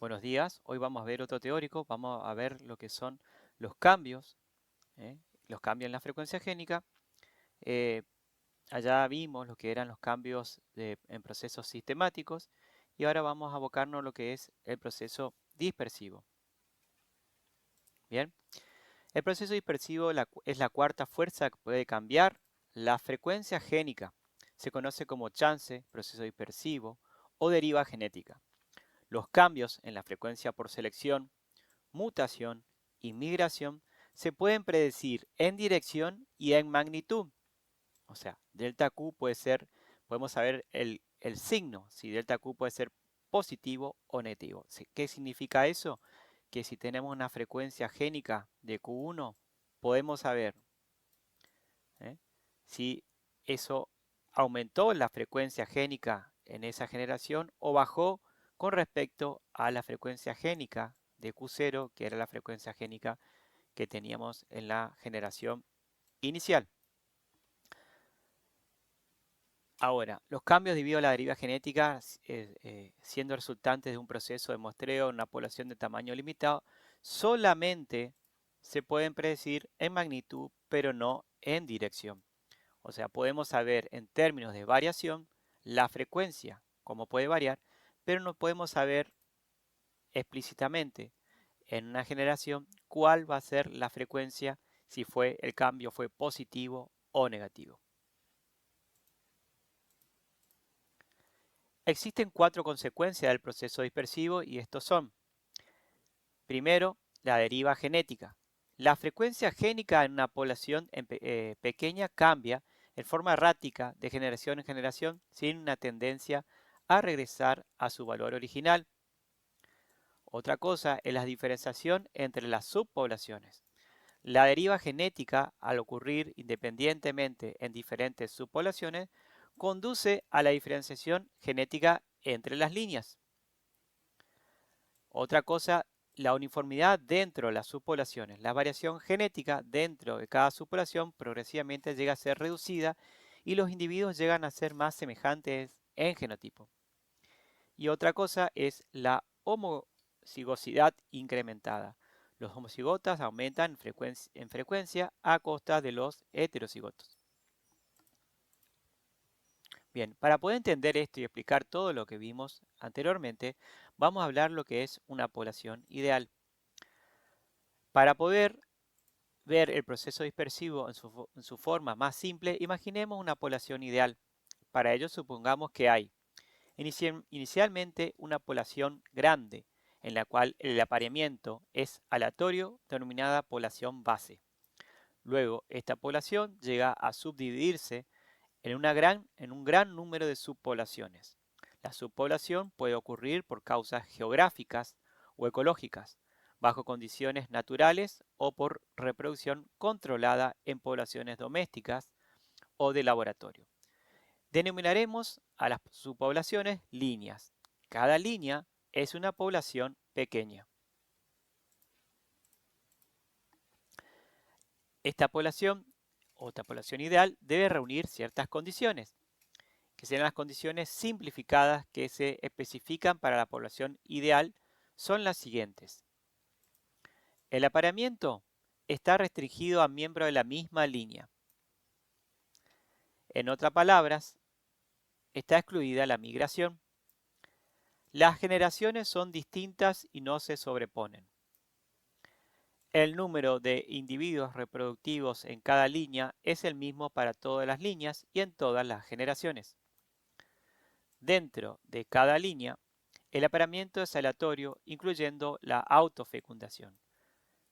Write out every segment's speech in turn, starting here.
Buenos días, hoy vamos a ver otro teórico, vamos a ver lo que son los cambios, ¿eh? Los cambios en la frecuencia génica. Eh, Allá vimos lo que eran los cambios en procesos sistemáticos y ahora vamos a abocarnos a lo que es el proceso dispersivo. Bien, el proceso dispersivo es la cuarta fuerza que puede cambiar la frecuencia génica. Se conoce como chance, proceso dispersivo o deriva genética. Los cambios en la frecuencia por selección, mutación y migración se pueden predecir en dirección y en magnitud. O sea, delta Q puede ser, podemos saber el signo, si delta Q puede ser positivo o negativo. ¿Qué significa eso? Que si tenemos una frecuencia génica de Q1, podemos saber si eso aumentó la frecuencia génica en esa generación o bajó con respecto a la frecuencia génica de Q0, que era la frecuencia génica que teníamos en la generación inicial. Ahora, los cambios debido a la deriva genética, siendo resultantes de un proceso de muestreo en una población de tamaño limitado, solamente se pueden predecir en magnitud, pero no en dirección. O sea, podemos saber en términos de variación la frecuencia, cómo puede variar, pero no podemos saber explícitamente en una generación cuál va a ser la frecuencia si el cambio fue positivo o negativo. Existen 4 consecuencias del proceso dispersivo y estos son: primero, la deriva genética. La frecuencia génica en una población pequeña cambia en forma errática de generación en generación sin una tendencia a regresar a su valor original. Otra cosa es la diferenciación entre las subpoblaciones. La deriva genética, al ocurrir independientemente en diferentes subpoblaciones, conduce a la diferenciación genética entre las líneas. Otra cosa, la uniformidad dentro de las subpoblaciones. La variación genética dentro de cada subpoblación progresivamente llega a ser reducida y los individuos llegan a ser más semejantes en genotipo. Y otra cosa es la homocigosidad incrementada. Los homocigotas aumentan en frecuencia a costa de los heterocigotos. Bien, para poder entender esto y explicar todo lo que vimos anteriormente, vamos a hablar lo que es una población ideal. Para poder ver el proceso dispersivo en su forma más simple, imaginemos una población ideal. Para ello supongamos que hay inicialmente una población grande, en la cual el apareamiento es aleatorio, denominada población base. Luego, esta población llega a subdividirse en un gran número de subpoblaciones. La subpoblación puede ocurrir por causas geográficas o ecológicas, bajo condiciones naturales o por reproducción controlada en poblaciones domésticas o de laboratorio. Denominaremos a las subpoblaciones líneas. Cada línea es una población pequeña. Esta población, otra población ideal, debe reunir ciertas condiciones, que serán las condiciones simplificadas que se especifican para la población ideal, son las siguientes. El apareamiento está restringido a miembros de la misma línea. En otras palabras, está excluida la migración. Las generaciones son distintas y no se sobreponen. El número de individuos reproductivos en cada línea es el mismo para todas las líneas y en todas las generaciones. Dentro de cada línea, el apareamiento es aleatorio, incluyendo la autofecundación.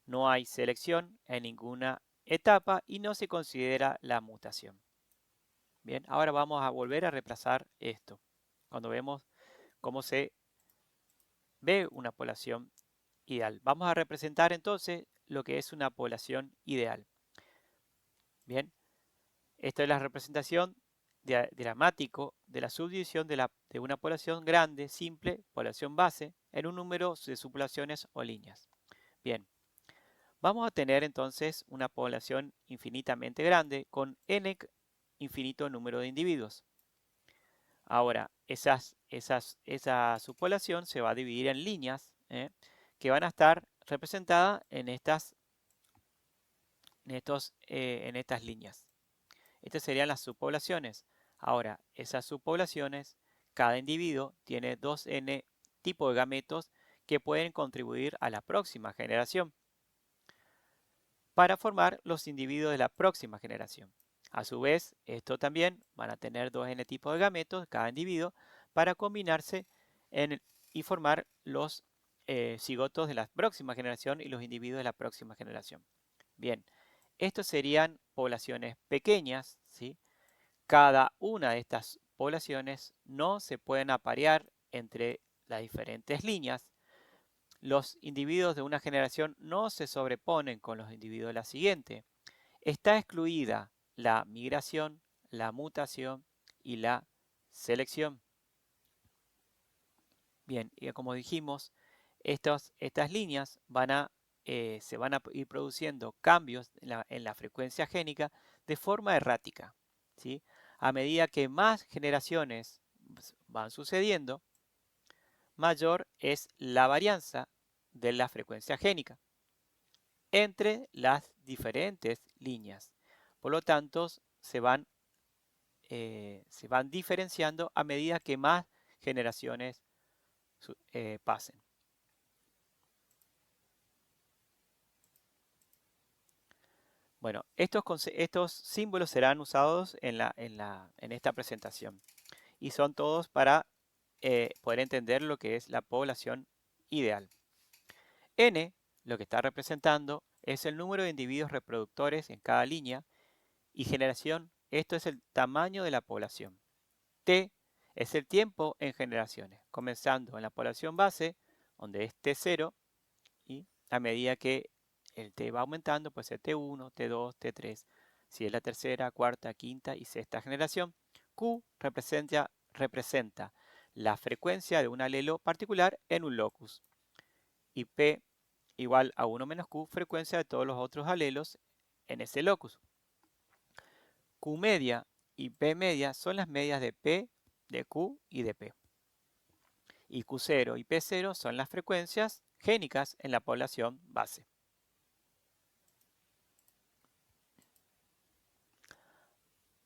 No hay selección en ninguna etapa y no se considera la mutación. Bien, ahora vamos a volver a repasar esto, cuando vemos cómo se ve una población ideal. Vamos a representar entonces lo que es una población ideal. Bien, esta es la representación dramático de la subdivisión de una población grande, simple, población base, en un número de subpoblaciones o líneas. Bien, vamos a tener entonces una población infinitamente grande con n infinito número de individuos. Ahora, esa subpoblación se va a dividir en líneas que van a estar representadas en estas líneas. Estas serían las subpoblaciones. Ahora, esas subpoblaciones, cada individuo tiene 2n tipos de gametos que pueden contribuir a la próxima generación para formar los individuos de la próxima generación. A su vez, estos también van a tener 2n tipos de gametos, cada individuo, para combinarse y formar los cigotos de la próxima generación y los individuos de la próxima generación. Bien, estos serían poblaciones pequeñas, ¿sí? Cada una de estas poblaciones no se pueden aparear entre las diferentes líneas. Los individuos de una generación no se sobreponen con los individuos de la siguiente. Está excluida la migración, la mutación y la selección. Bien, y como dijimos, estas líneas se van a ir produciendo cambios en la frecuencia génica de forma errática, ¿sí? A medida que más generaciones van sucediendo, mayor es la varianza de la frecuencia génica entre las diferentes líneas. Por lo tanto, se van diferenciando a medida que más generaciones pasen. Bueno, estos símbolos serán usados en esta presentación y son todos para poder entender lo que es la población ideal. N, lo que está representando, es el número de individuos reproductores en cada línea y generación, esto es el tamaño de la población. T es el tiempo en generaciones, comenzando en la población base, donde es T0, y a medida que el T va aumentando, puede ser T1, T2, T3, si es la tercera, cuarta, quinta y sexta generación. Q representa la frecuencia de un alelo particular en un locus. Y P igual a 1 menos Q, frecuencia de todos los otros alelos en ese locus. Q media y P media son las medias de P, de Q y de P. Y Q0 y P0 son las frecuencias génicas en la población base.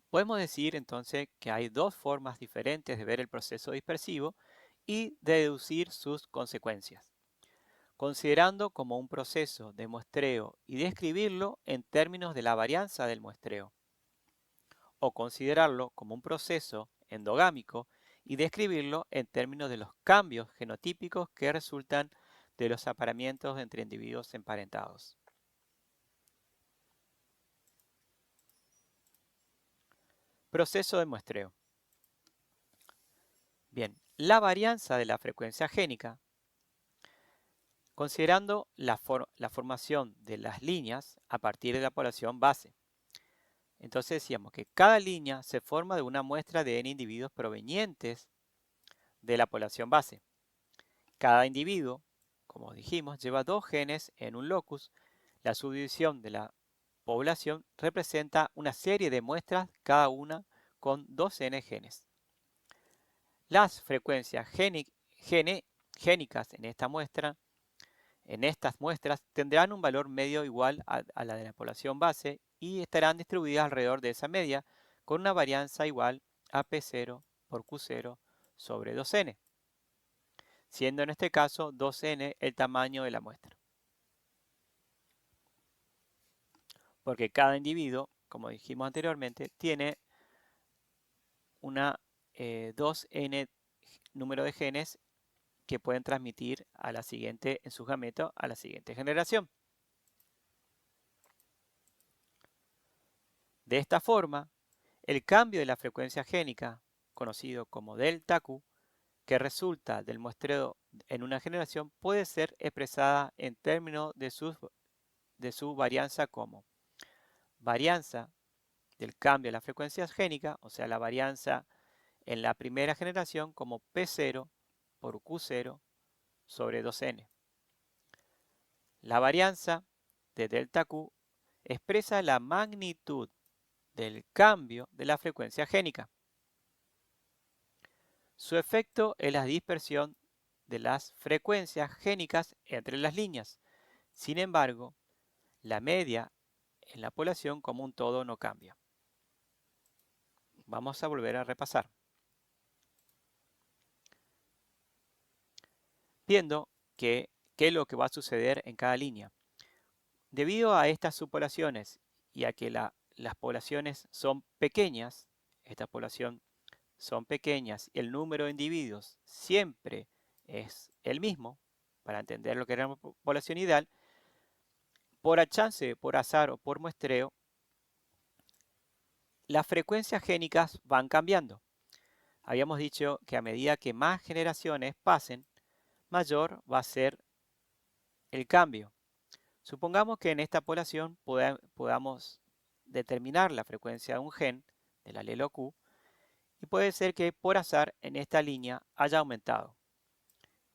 Podemos decir entonces que hay dos formas diferentes de ver el proceso dispersivo y de deducir sus consecuencias, considerando como un proceso de muestreo y describirlo en términos de la varianza del muestreo, o considerarlo como un proceso endogámico y describirlo en términos de los cambios genotípicos que resultan de los apareamientos entre individuos emparentados. Proceso de muestreo. Bien, la varianza de la frecuencia génica, considerando la formación de las líneas a partir de la población base. Entonces decíamos que cada línea se forma de una muestra de n individuos provenientes de la población base. Cada individuo, como dijimos, lleva 2 genes en un locus. La subdivisión de la población representa una serie de muestras, cada una con 2n genes. Las frecuencias génicas en estas muestras tendrán un valor medio igual a la de la población base y estarán distribuidas alrededor de esa media con una varianza igual a P0 por Q0 sobre 2n, siendo en este caso 2n el tamaño de la muestra. Porque cada individuo, como dijimos anteriormente, tiene una 2n número de genes que pueden transmitir a la siguiente, en sus gametos, a la siguiente generación. De esta forma, el cambio de la frecuencia génica, conocido como delta Q, que resulta del muestreo en una generación, puede ser expresada en términos de su varianza como varianza del cambio de la frecuencia génica, o sea, la varianza en la primera generación como P0 por Q0 sobre 2n. La varianza de delta Q expresa la magnitud del cambio de la frecuencia génica. Su efecto es la dispersión de las frecuencias génicas entre las líneas. Sin embargo, la media en la población como un todo no cambia. Vamos a volver a repasar. Viendo qué es lo que va a suceder en cada línea. Debido a estas subpoblaciones y a que las poblaciones son pequeñas, esta población son pequeñas y el número de individuos siempre es el mismo, para entender lo que era una población ideal, por chance, por azar o por muestreo, las frecuencias génicas van cambiando. Habíamos dicho que a medida que más generaciones pasen, mayor va a ser el cambio. Supongamos que en esta población podamos determinar la frecuencia de un gen del alelo Q y puede ser que por azar en esta línea haya aumentado.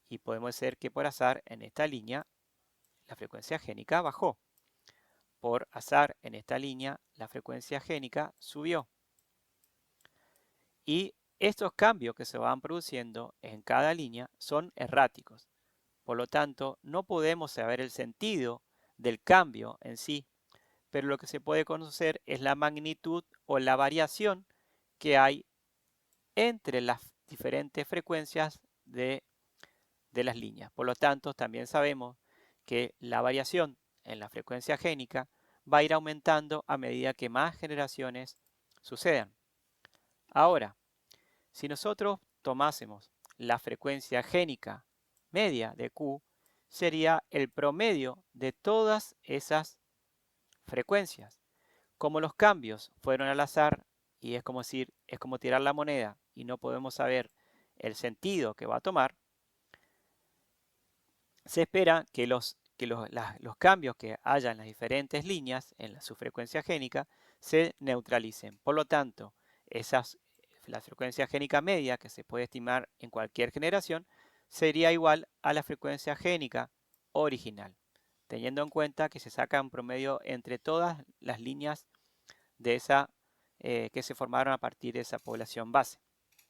Y podemos ser que por azar en esta línea la frecuencia génica bajó. Por azar en esta línea la frecuencia génica subió. Y estos cambios que se van produciendo en cada línea son erráticos. Por lo tanto, no podemos saber el sentido del cambio en sí, pero lo que se puede conocer es la magnitud o la variación que hay entre las diferentes frecuencias de las líneas. Por lo tanto, también sabemos que la variación en la frecuencia génica va a ir aumentando a medida que más generaciones sucedan. Ahora, si nosotros tomásemos la frecuencia génica media de Q, sería el promedio de todas esas frecuencias. Como los cambios fueron al azar, y es como decir, es como tirar la moneda y no podemos saber el sentido que va a tomar, se espera que los cambios que haya en las diferentes líneas, en su frecuencia génica, se neutralicen. Por lo tanto, la frecuencia génica media, que se puede estimar en cualquier generación, sería igual a la frecuencia génica original, teniendo en cuenta que se saca un promedio entre todas las líneas de que se formaron a partir de esa población base.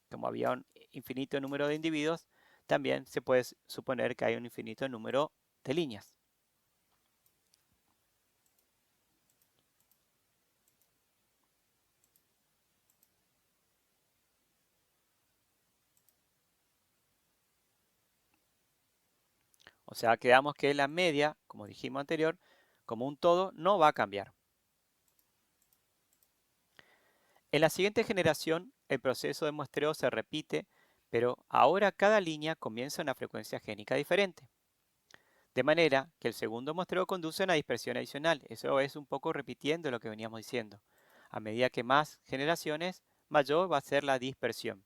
Como había un infinito número de individuos, también se puede suponer que hay un infinito número de líneas. O sea, quedamos que la media, como dijimos anterior, como un todo, no va a cambiar. En la siguiente generación, el proceso de muestreo se repite, pero ahora cada línea comienza una frecuencia génica diferente. De manera que el segundo muestreo conduce a una dispersión adicional. Eso es un poco repitiendo lo que veníamos diciendo. A medida que más generaciones, mayor va a ser la dispersión.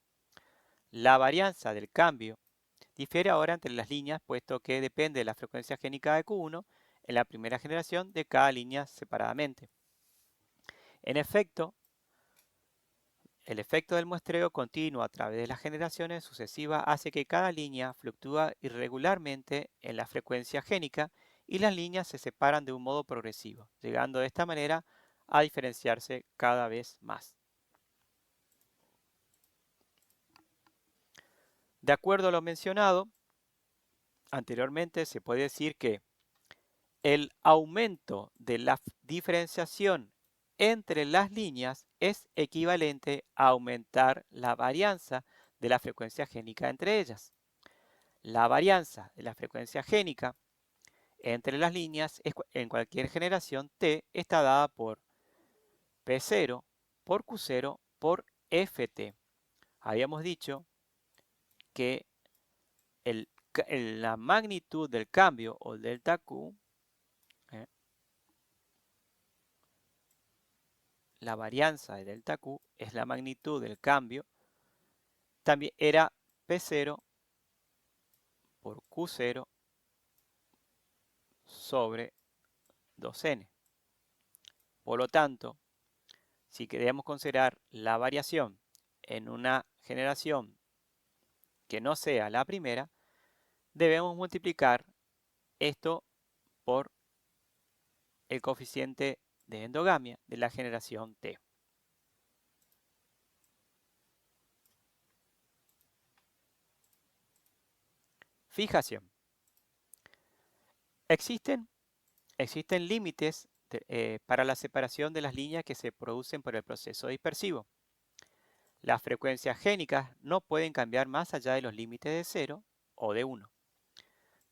La varianza del cambio difiere ahora entre las líneas, puesto que depende de la frecuencia génica de Q1 en la primera generación de cada línea separadamente. En efecto, el efecto del muestreo continuo a través de las generaciones sucesivas hace que cada línea fluctúa irregularmente en la frecuencia génica y las líneas se separan de un modo progresivo, llegando de esta manera a diferenciarse cada vez más. De acuerdo a lo mencionado anteriormente, se puede decir que el aumento de la diferenciación entre las líneas es equivalente a aumentar la varianza de la frecuencia génica entre ellas. La varianza de la frecuencia génica entre las líneas en cualquier generación T está dada por P0 por Q0 por Ft. Habíamos dicho que la magnitud del cambio o delta Q, la varianza de delta Q es la magnitud del cambio, también era P0 por Q0 sobre 2n. Por lo tanto, si queremos considerar la variación en una generación que no sea la primera, debemos multiplicar esto por el coeficiente de endogamia de la generación T. Fijación. Existen límites para la separación de las líneas que se producen por el proceso dispersivo. Las frecuencias génicas no pueden cambiar más allá de los límites de 0 o de 1.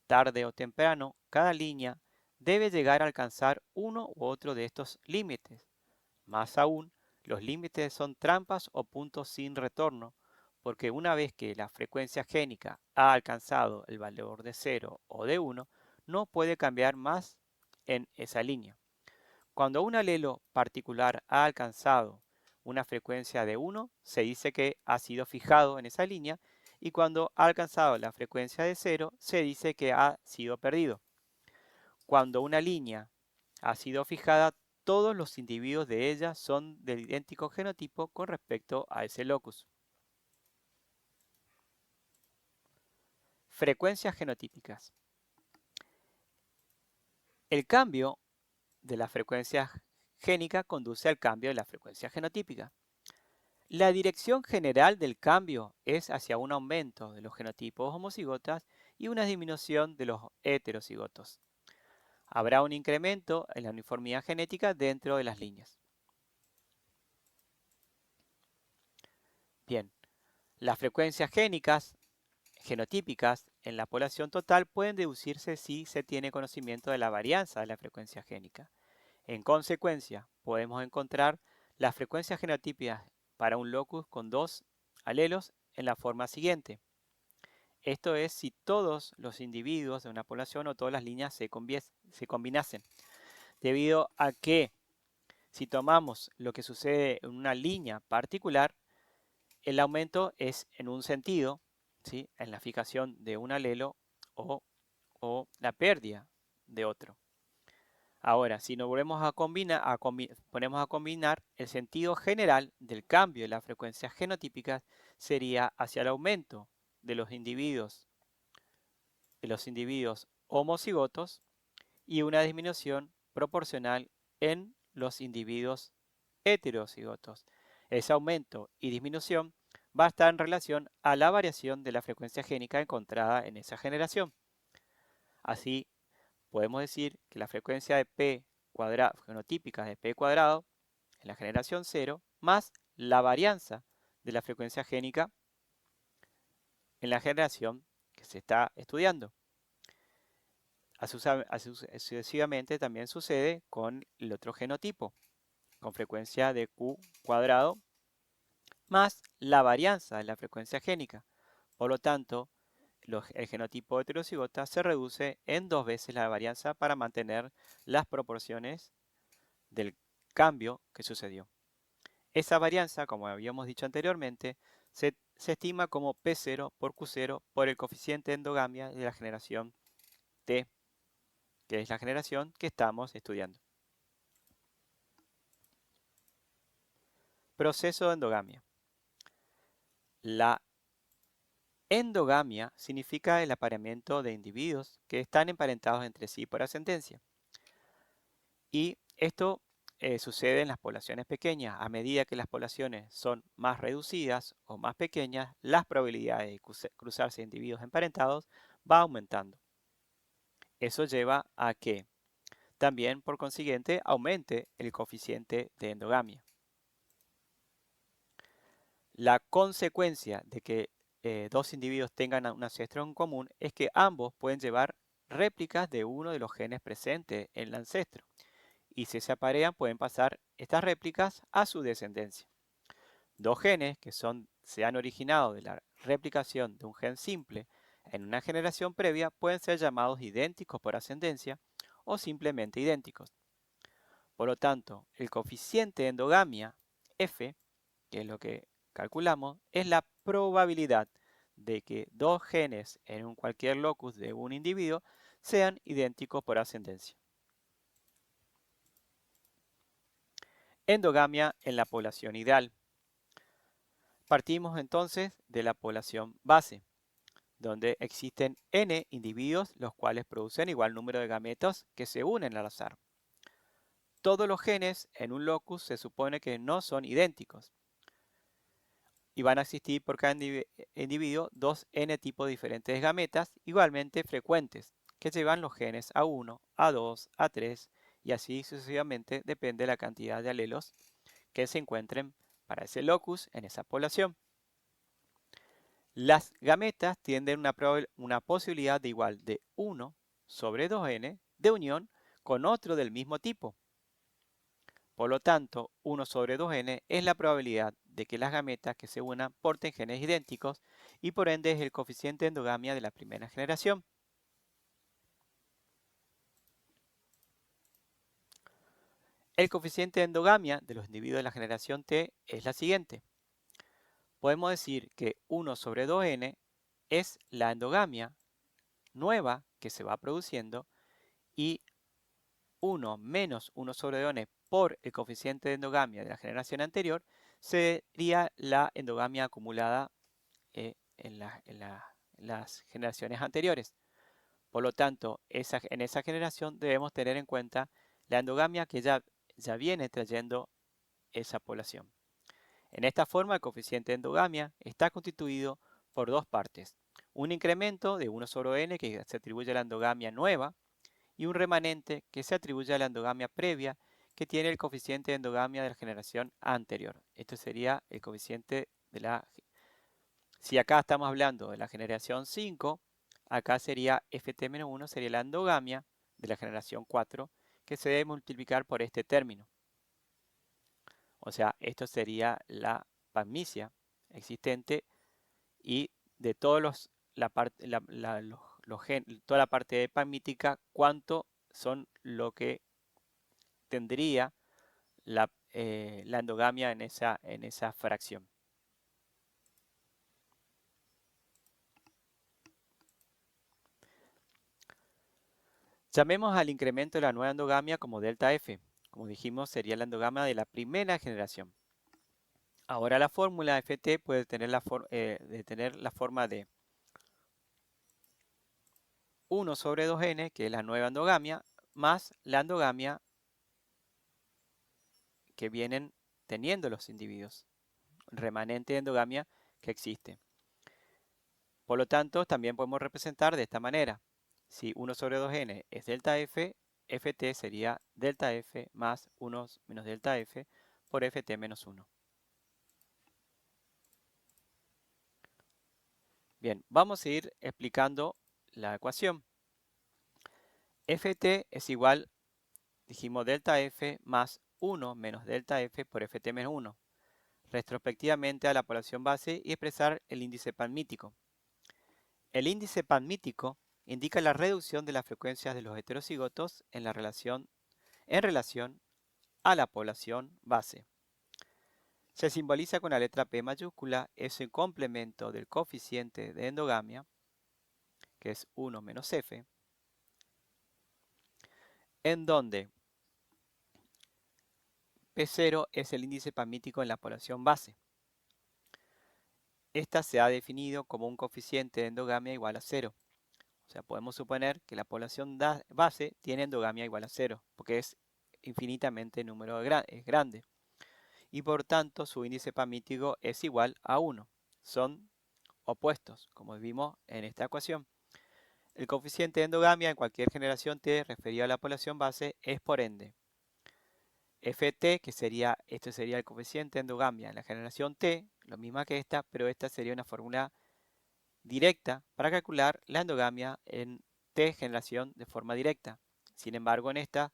Tarde o temprano, cada línea debe llegar a alcanzar uno u otro de estos límites. Más aún, los límites son trampas o puntos sin retorno, porque una vez que la frecuencia génica ha alcanzado el valor de 0 o de 1, no puede cambiar más en esa línea. Cuando un alelo particular ha alcanzado una frecuencia de 1, se dice que ha sido fijado en esa línea, y cuando ha alcanzado la frecuencia de 0, se dice que ha sido perdido. Cuando una línea ha sido fijada, todos los individuos de ella son del idéntico genotipo con respecto a ese locus. Frecuencias genotípicas. El cambio de la frecuencia génica conduce al cambio de la frecuencia genotípica. La dirección general del cambio es hacia un aumento de los genotipos homocigotas y una disminución de los heterocigotos. Habrá un incremento en la uniformidad genética dentro de las líneas. Bien, las frecuencias génicas genotípicas en la población total pueden deducirse si se tiene conocimiento de la varianza de la frecuencia génica. En consecuencia, podemos encontrar las frecuencias genotípicas para un locus con dos alelos en la forma siguiente. Esto es si todos los individuos de una población o todas las líneas se combinasen. Debido a que si tomamos lo que sucede en una línea particular, el aumento es en un sentido, ¿sí?, en la fijación de un alelo o la pérdida de otro. Ahora, si nos volvemos a ponemos a combinar, el sentido general del cambio de las frecuencias genotípicas sería hacia el aumento de los individuos homocigotos y una disminución proporcional en los individuos heterocigotos. Ese aumento y disminución va a estar en relación a la variación de la frecuencia génica encontrada en esa generación. Así, podemos decir que la frecuencia de P cuadrado, genotípica de P cuadrado en la generación 0 más la varianza de la frecuencia génica en la generación que se está estudiando. Sucesivamente también sucede con el otro genotipo, con frecuencia de Q cuadrado más la varianza de la frecuencia génica. Por lo tanto, el genotipo heterocigota se reduce en 2 veces la varianza para mantener las proporciones del cambio que sucedió. Esa varianza, como habíamos dicho anteriormente, se estima como P0 por Q0 por el coeficiente de endogamia de la generación T, que es la generación que estamos estudiando. Proceso de endogamia. La endogamia significa el apareamiento de individuos que están emparentados entre sí por ascendencia. Y esto sucede en las poblaciones pequeñas. A medida que las poblaciones son más reducidas o más pequeñas, las probabilidades de cruzarse individuos emparentados va aumentando. Eso lleva a que también, por consiguiente, aumente el coeficiente de endogamia. La consecuencia de que dos individuos tengan un ancestro en común es que ambos pueden llevar réplicas de uno de los genes presentes en el ancestro. Y si se aparean, pueden pasar estas réplicas a su descendencia. Dos genes que se han originado de la replicación de un gen simple en una generación previa pueden ser llamados idénticos por ascendencia o simplemente idénticos. Por lo tanto, el coeficiente de endogamia, F, que es lo que calculamos, es la probabilidad de que dos genes en cualquier locus de un individuo sean idénticos por ascendencia. Endogamia en la población ideal. Partimos entonces de la población base, donde existen n individuos los cuales producen igual número de gametos que se unen al azar. Todos los genes en un locus se supone que no son idénticos. y van a existir por cada individuo 2n tipos diferentes de gametas igualmente frecuentes que llevan los genes A1, A2, A3 y así sucesivamente, depende de la cantidad de alelos que se encuentren para ese locus en esa población. Las gametas tienen una posibilidad de igual de 1 sobre 2n de unión con otro del mismo tipo. Por lo tanto, 1 sobre 2n es la probabilidad de que las gametas que se unan porten genes idénticos y por ende es el coeficiente de endogamia de la primera generación. El coeficiente de endogamia de los individuos de la generación T es la siguiente. Podemos decir que 1 sobre 2n es la endogamia nueva que se va produciendo y 1 menos 1 sobre 2n por el coeficiente de endogamia de la generación anterior sería la endogamia acumulada en las generaciones anteriores. Por lo tanto, en esa generación debemos tener en cuenta la endogamia que ya viene trayendo esa población. En esta forma, el coeficiente de endogamia está constituido por dos partes. Un incremento de 1 sobre n que se atribuye a la endogamia nueva y un remanente que se atribuye a la endogamia previa que tiene el coeficiente de endogamia de la generación anterior. Esto sería el coeficiente de la... Si acá estamos hablando de la generación 5, acá sería ft-1 sería la endogamia de la generación 4 que se debe multiplicar por este término. O sea, esto sería la panmisia existente y de todos toda la parte panmítica, cuánto son lo que tendría la endogamia en esa fracción. Llamemos al incremento de la nueva endogamia como delta F. Como dijimos, sería la endogamia de la primera generación. Ahora la fórmula Ft puede tener la forma de 1 sobre 2n, que es la nueva endogamia, más la endogamia que vienen teniendo los individuos, remanente de endogamia que existe. Por lo tanto, también podemos representar de esta manera. Si 1 sobre 2n es delta f, ft sería delta f más 1 menos delta f por ft menos 1. Bien, vamos a ir explicando la ecuación. Ft es igual, dijimos, delta f más 1 menos delta f por ft menos 1, retrospectivamente a la población base y expresar el índice panmítico. El índice panmítico indica la reducción de las frecuencias de los heterocigotos en relación a la población base. Se simboliza con la letra P mayúscula, es el complemento del coeficiente de endogamia, que es 1 menos F, en donde P0 es el índice panmítico en la población base. Esta se ha definido como un coeficiente de endogamia igual a 0. O sea, podemos suponer que la población base tiene endogamia igual a 0, porque es infinitamente es grande. Y por tanto, su índice panmítico es igual a 1. Son opuestos, como vimos en esta ecuación. El coeficiente de endogamia en cualquier generación T referido a la población base es por ende Ft, que sería, este sería el coeficiente de endogamia en la generación T, lo misma que esta, pero esta sería una fórmula directa para calcular la endogamia en T generación de forma directa. Sin embargo, en esta,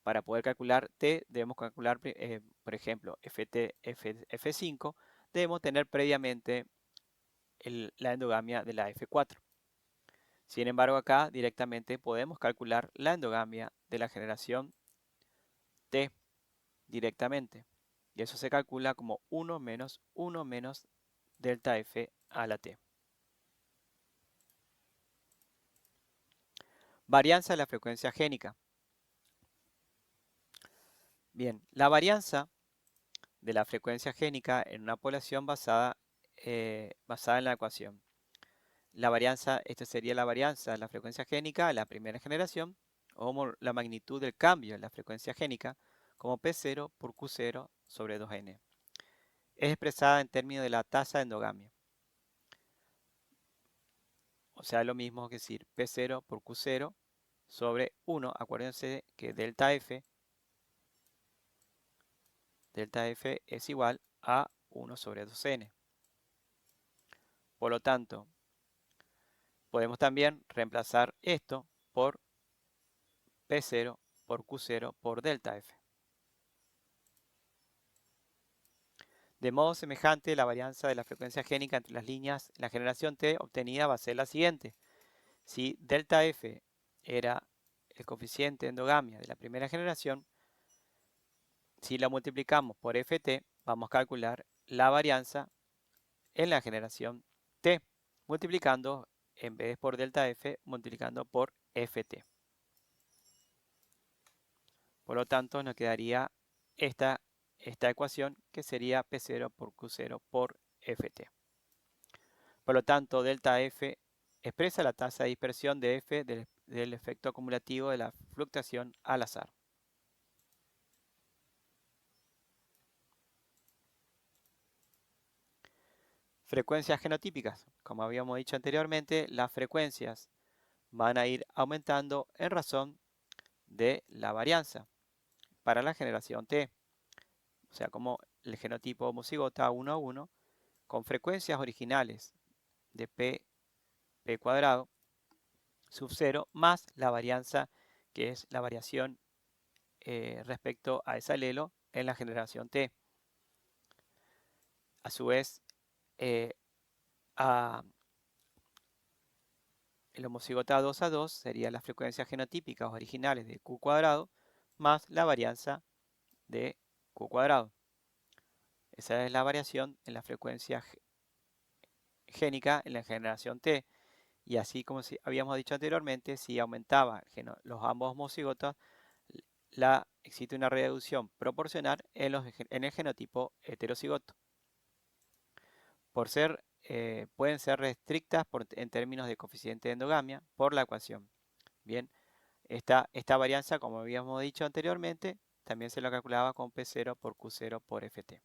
para poder calcular T, debemos calcular, por ejemplo, F5, debemos tener previamente la endogamia de la F4. Sin embargo, acá directamente podemos calcular la endogamia de la generación T directamente. Y eso se calcula como 1 menos delta F a la T. Varianza de la frecuencia génica. Bien, la varianza de la frecuencia génica en una población basada en la ecuación. Esta sería la varianza de la frecuencia génica a la primera generación, o la magnitud del cambio en la frecuencia génica, como P0 por Q0 sobre 2n. es expresada en términos de la tasa de endogamia. O sea, lo mismo que decir P0 por Q0 sobre 1. Acuérdense que delta F es igual a 1 sobre 2n. Por lo tanto, podemos también reemplazar esto por P0 por Q0 por delta F. De modo semejante, la varianza de la frecuencia génica entre las líneas en la generación T obtenida va a ser la siguiente. Si delta F era el coeficiente de endogamia de la primera generación, si la multiplicamos por Ft, vamos a calcular la varianza en la generación T, multiplicando, en vez de por delta F, multiplicando por Ft. Por lo tanto, nos quedaría esta ecuación, que sería P0 por Q0 por Ft. Por lo tanto, delta F expresa la tasa de dispersión de F del efecto acumulativo de la fluctuación al azar. Frecuencias genotípicas. Como habíamos dicho anteriormente, las frecuencias van a ir aumentando en razón de la varianza para la generación T. O sea, como el genotipo homocigota 1 a 1, con frecuencias originales de P cuadrado sub 0 más la varianza, que es la variación respecto a ese alelo en la generación T. A su vez, el homocigota 2 a 2 sería las frecuencias genotípicas originales de Q cuadrado más la varianza de Q cuadrado. Esa es la variación en la frecuencia génica en la generación T. Y así como habíamos dicho anteriormente, si aumentaba los ambos homocigotas, existe una reducción proporcional en el genotipo heterocigoto. Pueden ser restrictas en términos de coeficiente de endogamia por la ecuación. Bien, esta varianza, como habíamos dicho anteriormente, también se lo calculaba con P0 por Q0 por Ft.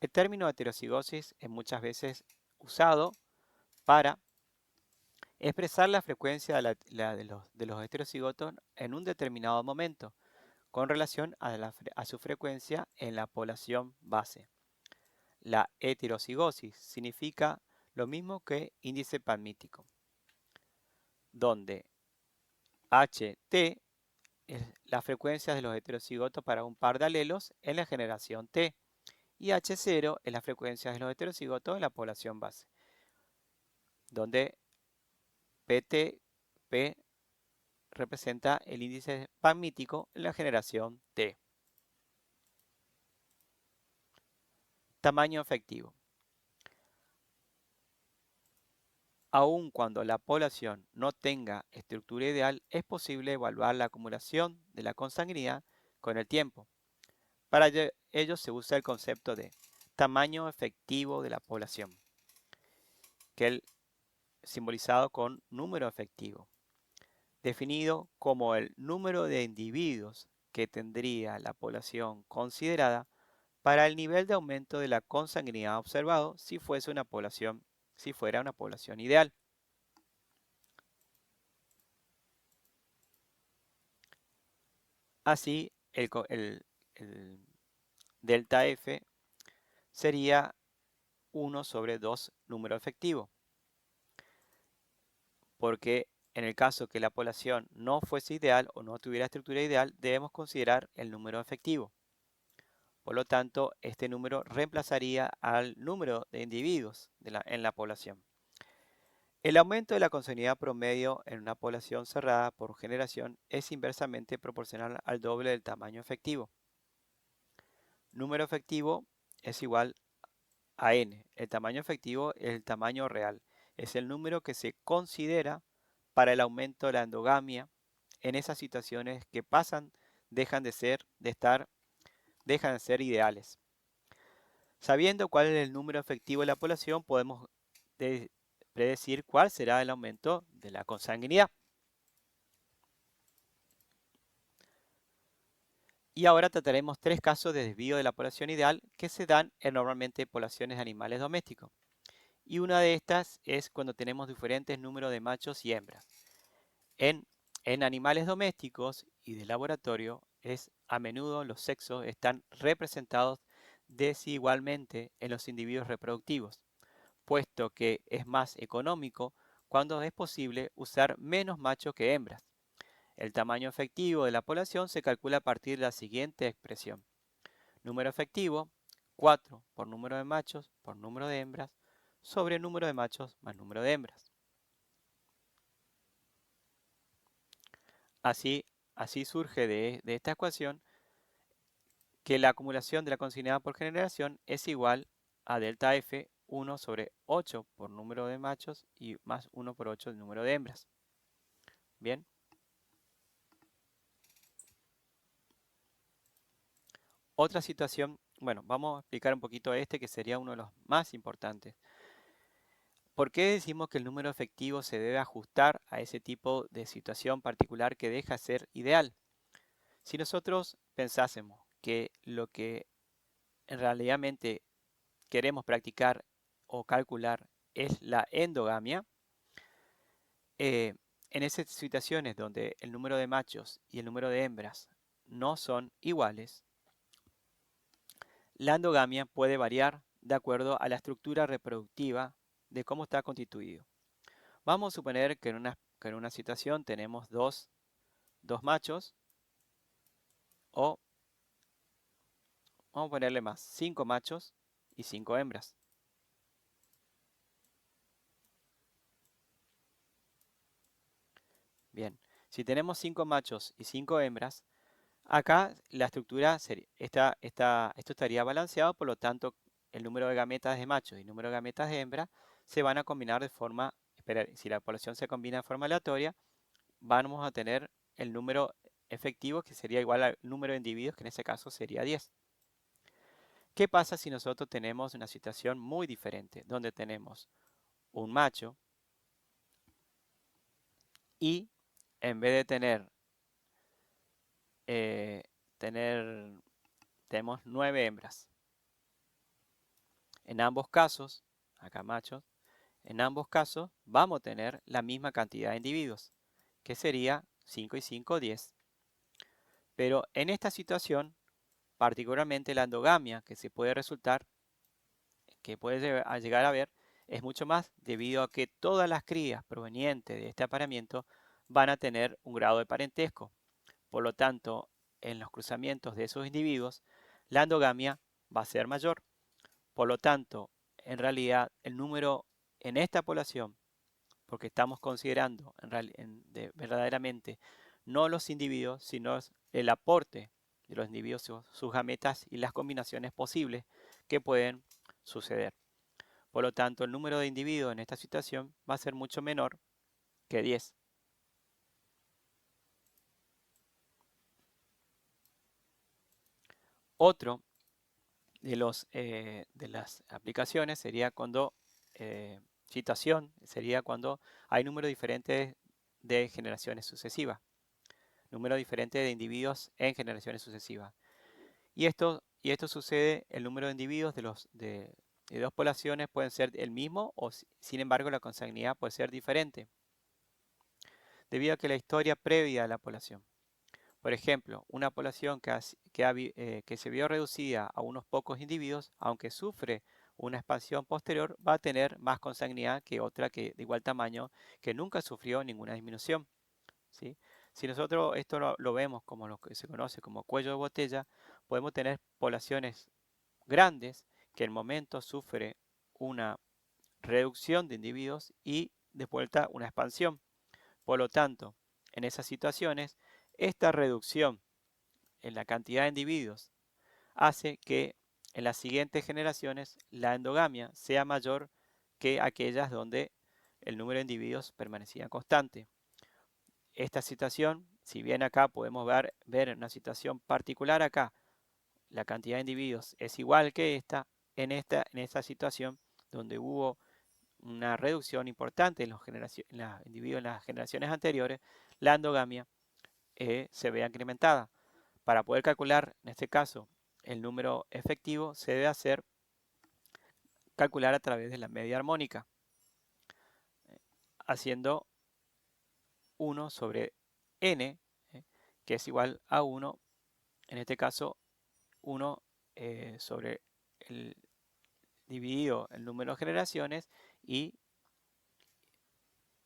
El término heterocigosis es muchas veces usado para expresar la frecuencia de los heterocigotos en un determinado momento con relación a su frecuencia en la población base. La heterocigosis significa lo mismo que índice palmítico, donde HT es la frecuencia de los heterocigotos para un par de alelos en la generación T y H0 es la frecuencia de los heterocigotos en la población base, donde P representa el índice palmítico en la generación T. Tamaño efectivo. Aun cuando la población no tenga estructura ideal, es posible evaluar la acumulación de la consanguinidad con el tiempo. Para ello se usa el concepto de tamaño efectivo de la población, que es simbolizado con número efectivo, definido como el número de individuos que tendría la población considerada para el nivel de aumento de la consanguinidad observado si fuera una población ideal. Así, el delta F sería 1 sobre 2 número efectivo, porque en el caso que la población no fuese ideal o no tuviera estructura ideal, debemos considerar el número efectivo. Por lo tanto, este número reemplazaría al número de individuos en la población. El aumento de la consanguinidad promedio en una población cerrada por generación es inversamente proporcional al doble del tamaño efectivo. Número efectivo es igual a n. El tamaño efectivo es el tamaño real. Es el número que se considera para el aumento de la endogamia en esas situaciones que dejan de ser ideales. Sabiendo cuál es el número efectivo de la población, podemos predecir cuál será el aumento de la consanguinidad. Y ahora trataremos 3 casos de desvío de la población ideal que se dan en normalmente poblaciones de animales domésticos. Y una de estas es cuando tenemos diferentes números de machos y hembras. En animales domésticos y de laboratorio, a menudo los sexos están representados desigualmente en los individuos reproductivos, puesto que es más económico cuando es posible usar menos machos que hembras. El tamaño efectivo de la población se calcula a partir de la siguiente expresión. Número efectivo, 4 por número de machos por número de hembras, sobre número de machos más número de hembras. Así surge de esta ecuación que la acumulación de la consignada por generación es igual a delta F 1 sobre 8 por número de machos y más 1 por 8 el número de hembras. Bien. Otra situación, bueno, vamos a explicar un poquito este que sería uno de los más importantes. ¿Por qué decimos que el número efectivo se debe ajustar a ese tipo de situación particular que deja ser ideal? Si nosotros pensásemos que lo que realmente queremos practicar o calcular es la endogamia, en esas situaciones donde el número de machos y el número de hembras no son iguales, la endogamia puede variar de acuerdo a la estructura reproductiva de cómo está constituido. Vamos a suponer que en una situación tenemos dos machos o vamos a ponerle más, 5 machos y 5 hembras. Bien, si tenemos 5 machos y 5 hembras, acá la estructura esto estaría balanceado, por lo tanto el número de gametas de machos y el número de gametas de hembra se van a combinar de forma, si la población se combina de forma aleatoria, vamos a tener el número efectivo que sería igual al número de individuos, que en ese caso sería 10. ¿Qué pasa si nosotros tenemos una situación muy diferente, donde tenemos un macho y en vez de eh, tener tenemos 9 hembras? En ambos casos, acá machos, en ambos casos vamos a tener la misma cantidad de individuos, que sería 5 y 5, 10. Pero en esta situación, particularmente la endogamia que se puede resultar, que puede llegar a ver, es mucho más debido a que todas las crías provenientes de este apareamiento van a tener un grado de parentesco. Por lo tanto, en los cruzamientos de esos individuos, la endogamia va a ser mayor. Por lo tanto, en realidad, el número en esta población, porque estamos considerando verdaderamente no los individuos, sino el aporte de los individuos, sus gametas y las combinaciones posibles que pueden suceder. Por lo tanto, el número de individuos en esta situación va a ser mucho menor que 10. Otro de las aplicaciones sería cuando, situación, sería cuando hay números diferentes de generaciones sucesivas. Número diferente de individuos en generaciones sucesivas. Y esto sucede, el número de individuos de dos poblaciones pueden ser el mismo o sin embargo la consanguinidad puede ser diferente, debido a que la historia previa a la población. Por ejemplo, una población que se vio reducida a unos pocos individuos, aunque sufre una expansión posterior, va a tener más consanguinidad que otra que de igual tamaño que nunca sufrió ninguna disminución, ¿sí? Si nosotros esto lo vemos como lo que se conoce como cuello de botella, podemos tener poblaciones grandes que en momento sufre una reducción de individuos y de vuelta una expansión. Por lo tanto, en esas situaciones, esta reducción en la cantidad de individuos hace que en las siguientes generaciones la endogamia sea mayor que aquellas donde el número de individuos permanecía constante. Esta situación, si bien acá podemos ver una situación particular acá, la cantidad de individuos es igual que en esta situación donde hubo una reducción importante en los individuos en las generaciones anteriores, la endogamia se ve incrementada. para poder calcular, en este caso, el número efectivo, se debe hacer calcular a través de la media armónica, haciendo 1 sobre n, que es igual a 1, en este caso 1 sobre el dividido el número de generaciones y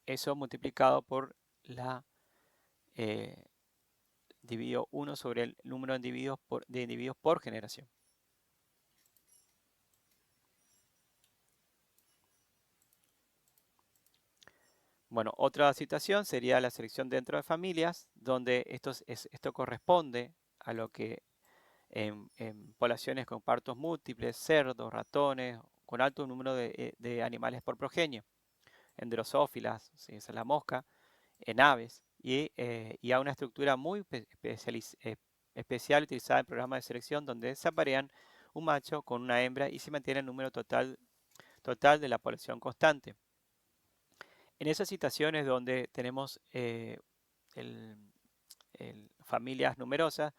eso multiplicado por la dividido 1 sobre el número de individuos por generación. Bueno, otra situación sería la selección dentro de familias, donde esto corresponde a lo que en poblaciones con partos múltiples, cerdos, ratones, con alto número de animales por progenio, en drosófilas, si esa es la mosca, en aves, y a una estructura muy especial utilizada en programas de selección, donde se aparean un macho con una hembra y se mantiene el número total de la población constante. En esas situaciones donde tenemos familias numerosas,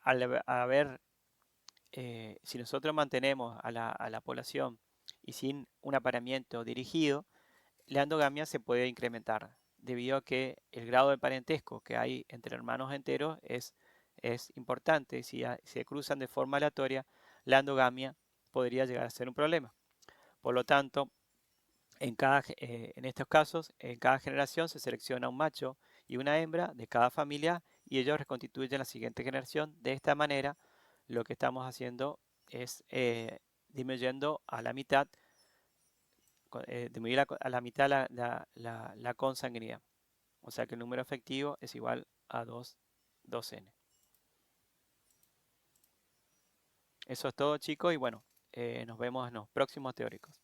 al haber, si nosotros mantenemos a la población y sin un apareamiento dirigido, la endogamia se puede incrementar debido a que el grado de parentesco que hay entre hermanos enteros es importante. Si se cruzan de forma aleatoria, la endogamia podría llegar a ser un problema. Por lo tanto, en estos casos, en cada generación se selecciona un macho y una hembra de cada familia y ellos reconstituyen la siguiente generación. De esta manera, lo que estamos haciendo es disminuyendo a la mitad, disminuir a la mitad la consanguinidad. O sea que el número efectivo es igual a 2n. Eso es todo, chicos, y bueno, nos vemos en los próximos teóricos.